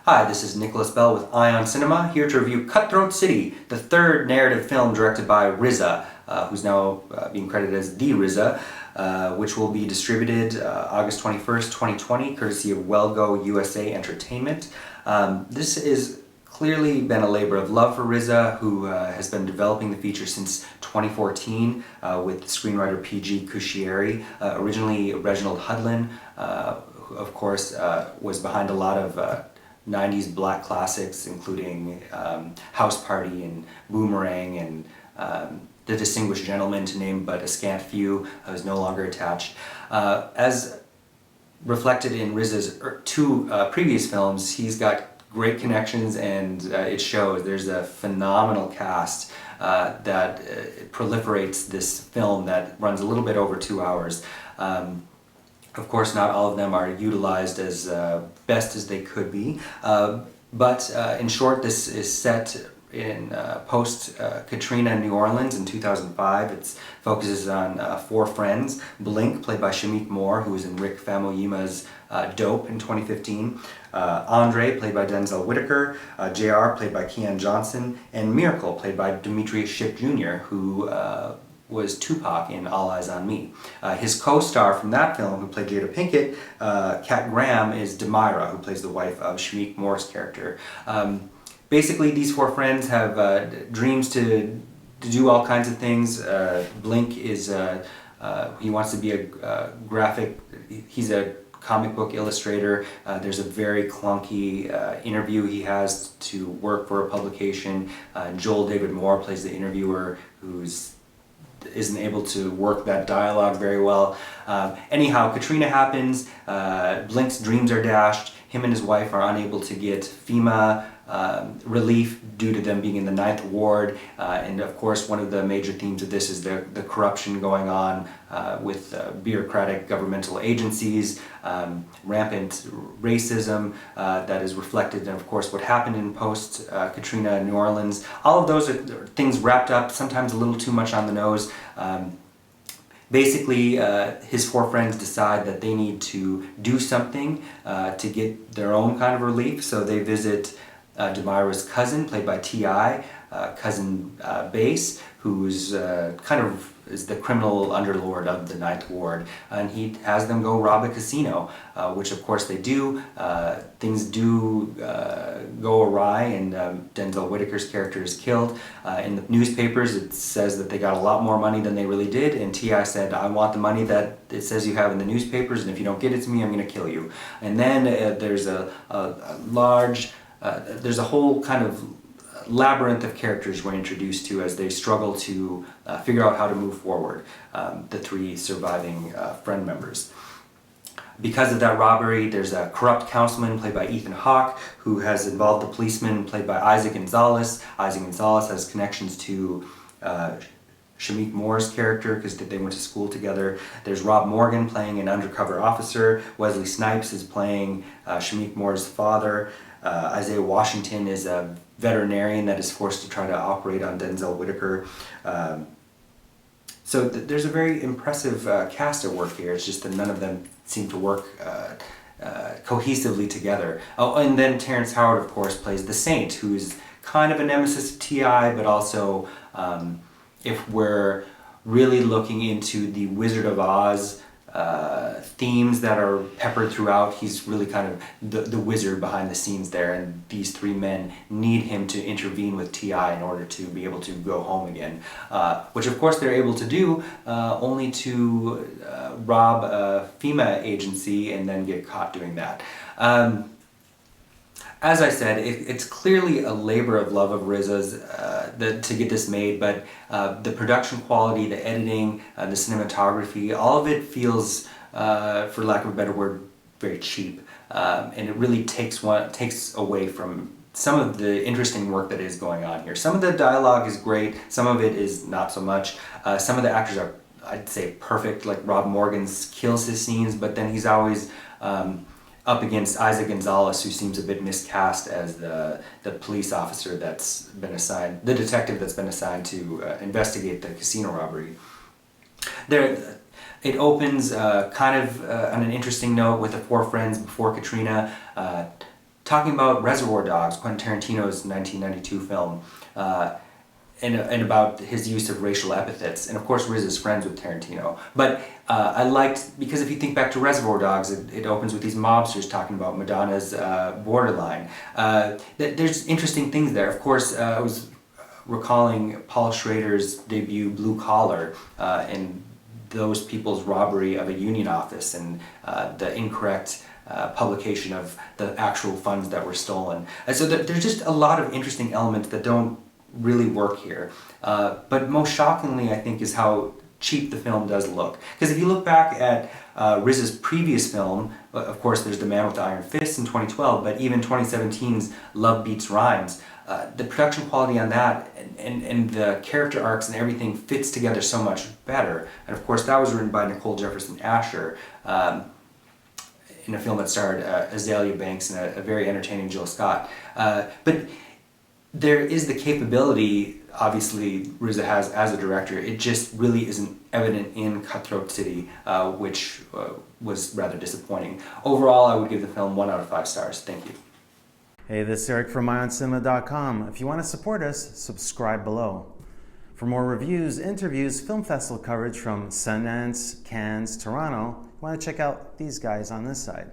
Hi, this is Nicholas Bell with Ion Cinema, here to review Cutthroat City, the third narrative film directed by RZA, who's now being credited as The RZA, which will be distributed August 21st, 2020, courtesy of Wellgo USA Entertainment. This has clearly been a labor of love for RZA, who has been developing the feature since 2014 with screenwriter P.G. Kushieri. Originally, Reginald Hudlin, who of course was behind a lot of 90s black classics, including House Party and Boomerang and The Distinguished Gentleman, to name but a scant few, is no longer attached. As reflected in RZA's two previous films, he's got great connections, and it shows. There's a phenomenal cast that proliferates this film that runs a little bit over 2 hours. Of course, not all of them are utilized as best as they could be, but in short, this is set in post-Katrina New Orleans in 2005. It focuses on four friends: Blink, played by Shameik Moore, who was in Rick Famuyiwa's Dope in 2015, Andre, played by Denzel Whitaker, JR, played by Keon Johnson, and Miracle, played by Demetrius Shipp Jr., who was Tupac in All Eyes on Me. His co-star from that film, who played Jada Pinkett, Kat Graham, is Demira, who plays the wife of Shameik Moore's character. Basically, these four friends have dreams to do all kinds of things. Blink is, he wants to be a graphic, he's a comic book illustrator. There's a very clunky interview he has to work for a publication. Joel David Moore plays the interviewer, who's isn't able to work that dialogue very well. Anyhow, Katrina happens, Blink's dreams are dashed, him and his wife are unable to get FEMA relief due to them being in the 9th Ward, and of course one of the major themes of this is the corruption going on with bureaucratic governmental agencies, rampant racism that is reflected in, of course, what happened in post-Katrina New Orleans. All of those are things wrapped up, sometimes a little too much on the nose. Basically, his four friends decide that they need to do something to get their own kind of relief, so they visit Demira's cousin, played by T.I., cousin Bass, who's kind of is the criminal underlord of the 9th Ward, and he has them go rob a casino, which of course they do. Things do go awry, and Denzel Whitaker's character is killed. In the newspapers it says that they got a lot more money than they really did, and T.I. said, "I want the money that it says you have in the newspapers, and if you don't get it to me, I'm going to kill you." And then there's a large there's a whole kind of labyrinth of characters we're introduced to as they struggle to figure out how to move forward, the three surviving friend members. Because of that robbery, there's a corrupt councilman played by Ethan Hawke, who has involved the policeman played by Isaac Gonzalez. Isaac Gonzalez has connections to Shameik Moore's character because they went to school together. There's Rob Morgan playing an undercover officer. Wesley Snipes is playing Shameik Moore's father. Isaiah Washington is a veterinarian that is forced to try to operate on Denzel Whitaker. So there's a very impressive cast at work here. It's just that none of them seem to work cohesively together. Oh, and then Terrence Howard, of course, plays the Saint, who's kind of a nemesis of T.I., but also, if we're really looking into the Wizard of Oz themes that are peppered throughout, he's really kind of the wizard behind the scenes there, and these three men need him to intervene with T.I. in order to be able to go home again, which of course they're able to do, only to rob a FEMA agency and then get caught doing that. As I said, it's clearly a labor of love of RZA's to get this made, but the production quality, the editing, the cinematography, all of it feels, for lack of a better word, very cheap, and it really takes away from some of the interesting work that is going on here. Some of the dialogue is great, some of it is not so much. Some of the actors are, I'd say, perfect, like Rob Morgan kills his scenes, but then he's always up against Isaac Gonzalez, who seems a bit miscast as the police officer that's been assigned, the detective that's been assigned to investigate the casino robbery. It opens kind of on an interesting note with the four friends before Katrina. talking about Reservoir Dogs, Quentin Tarantino's 1992 film, and about his use of racial epithets. And of course, Riz is friends with Tarantino. But I liked, because if you think back to Reservoir Dogs, it opens with these mobsters talking about Madonna's Borderline. There's interesting things there. Of course, I was recalling Paul Schrader's debut Blue Collar and those people's robbery of a union office and the incorrect publication of the actual funds that were stolen. And so there's just a lot of interesting elements that don't really work here. But most shockingly, I think, is how cheap the film does look. Because if you look back at Riz's previous film, of course there's The Man with the Iron Fist in 2012, but even 2017's Love Beats Rhymes, the production quality on that and the character arcs and everything fits together so much better. And of course that was written by Nicole Jefferson Asher in a film that starred Azalea Banks and a very entertaining Jill Scott. But there is the capability, obviously, RZA has as a director. It just really isn't evident in Cutthroat City, which was rather disappointing. Overall, I would give the film 1 out of 5 stars. Thank you. Hey, this is Eric from IonCinema.com. If you want to support us, subscribe below. For more reviews, interviews, film festival coverage from Sundance, Cannes, Toronto, you want to check out these guys on this side.